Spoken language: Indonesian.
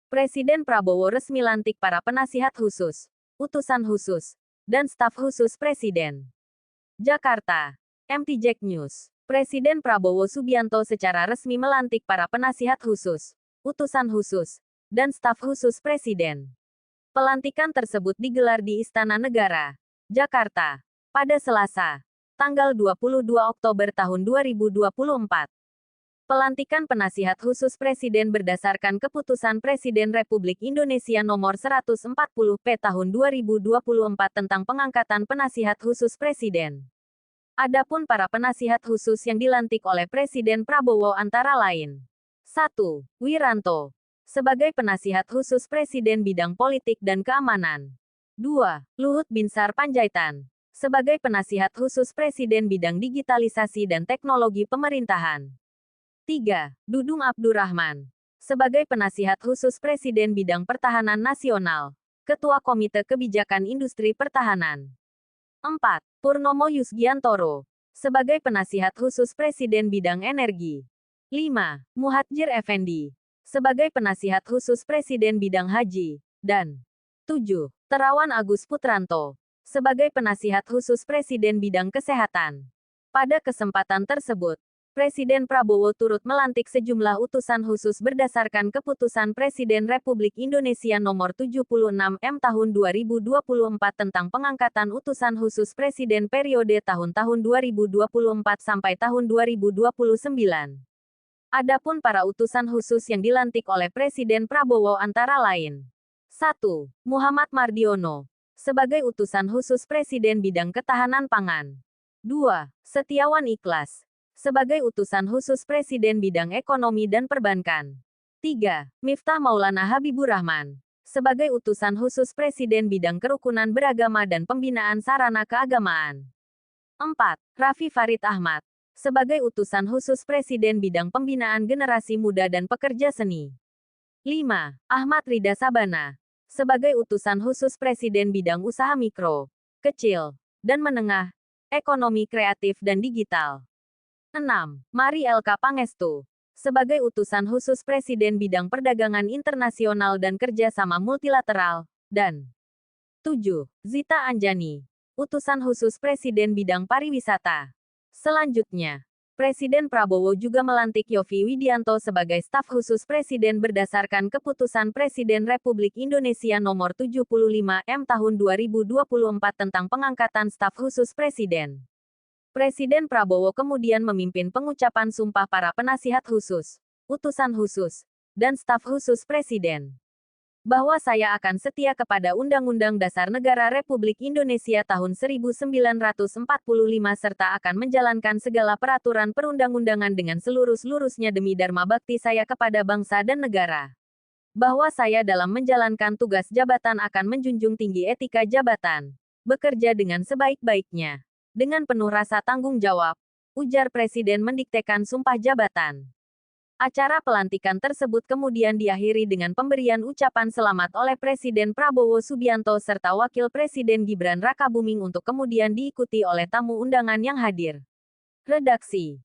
Presiden Prabowo resmi lantik para penasihat khusus, utusan khusus, dan staf khusus Presiden. Jakarta. MT Jack News. Presiden Prabowo Subianto secara resmi melantik para penasihat khusus, utusan khusus, dan staf khusus Presiden. Pelantikan tersebut digelar di Istana Negara, Jakarta, pada Selasa, tanggal 22 Oktober tahun 2024. Pelantikan penasihat khusus Presiden berdasarkan Keputusan Presiden Republik Indonesia Nomor 140/P Tahun 2024 tentang pengangkatan penasihat khusus Presiden. Adapun para penasihat khusus yang dilantik oleh Presiden Prabowo antara lain: 1. Wiranto, sebagai penasihat khusus Presiden bidang politik dan keamanan. 2. Luhut Binsar Panjaitan, sebagai penasihat khusus Presiden bidang digitalisasi dan teknologi pemerintahan. 3. Dudung Abdurrahman, sebagai penasihat khusus Presiden bidang pertahanan nasional, Ketua Komite Kebijakan Industri Pertahanan. 4. Purnomo Yusgiantoro, sebagai penasihat khusus Presiden bidang energi. 5. Muhadjir Effendi, sebagai penasihat khusus Presiden bidang haji. Dan 7. Terawan Agus Putranto, sebagai penasihat khusus Presiden bidang kesehatan. Pada kesempatan tersebut, Presiden Prabowo turut melantik sejumlah utusan khusus berdasarkan Keputusan Presiden Republik Indonesia Nomor 76/M Tahun 2024 tentang pengangkatan utusan khusus Presiden periode tahun-tahun 2024 sampai tahun 2029. Adapun para utusan khusus yang dilantik oleh Presiden Prabowo antara lain: 1. Muhammad Mardiono, sebagai utusan khusus Presiden bidang ketahanan pangan. 2. Setiawan Ikhlas, sebagai utusan khusus Presiden bidang ekonomi dan perbankan. 3. Miftah Maulana Habibur Rahman, sebagai utusan khusus Presiden bidang kerukunan beragama dan pembinaan sarana keagamaan. 4. Raffi Farid Ahmad, sebagai utusan khusus Presiden bidang pembinaan generasi muda dan pekerja seni. 5. Ahmad Rida Sabana, sebagai utusan khusus Presiden bidang usaha mikro, kecil, dan menengah, ekonomi kreatif dan digital. 6. Mari Elka Pangestu, sebagai utusan khusus Presiden bidang perdagangan internasional dan kerjasama multilateral. Dan 7. Zita Anjani, utusan khusus Presiden bidang pariwisata. Selanjutnya, Presiden Prabowo juga melantik Yovie Widianto sebagai staf khusus Presiden berdasarkan Keputusan Presiden Republik Indonesia Nomor 75/M Tahun 2024 tentang pengangkatan staf khusus Presiden. Presiden Prabowo kemudian memimpin pengucapan sumpah para penasihat khusus, utusan khusus, dan staf khusus Presiden. Bahwa saya akan setia kepada Undang-Undang Dasar Negara Republik Indonesia tahun 1945 serta akan menjalankan segala peraturan perundang-undangan dengan seluruh-seluruhnya demi dharma bakti saya kepada bangsa dan negara. Bahwa saya dalam menjalankan tugas jabatan akan menjunjung tinggi etika jabatan, bekerja dengan sebaik-baiknya, dengan penuh rasa tanggung jawab, ujar Presiden mendiktekan sumpah jabatan. Acara pelantikan tersebut kemudian diakhiri dengan pemberian ucapan selamat oleh Presiden Prabowo Subianto serta Wakil Presiden Gibran Rakabuming untuk kemudian diikuti oleh tamu undangan yang hadir. Redaksi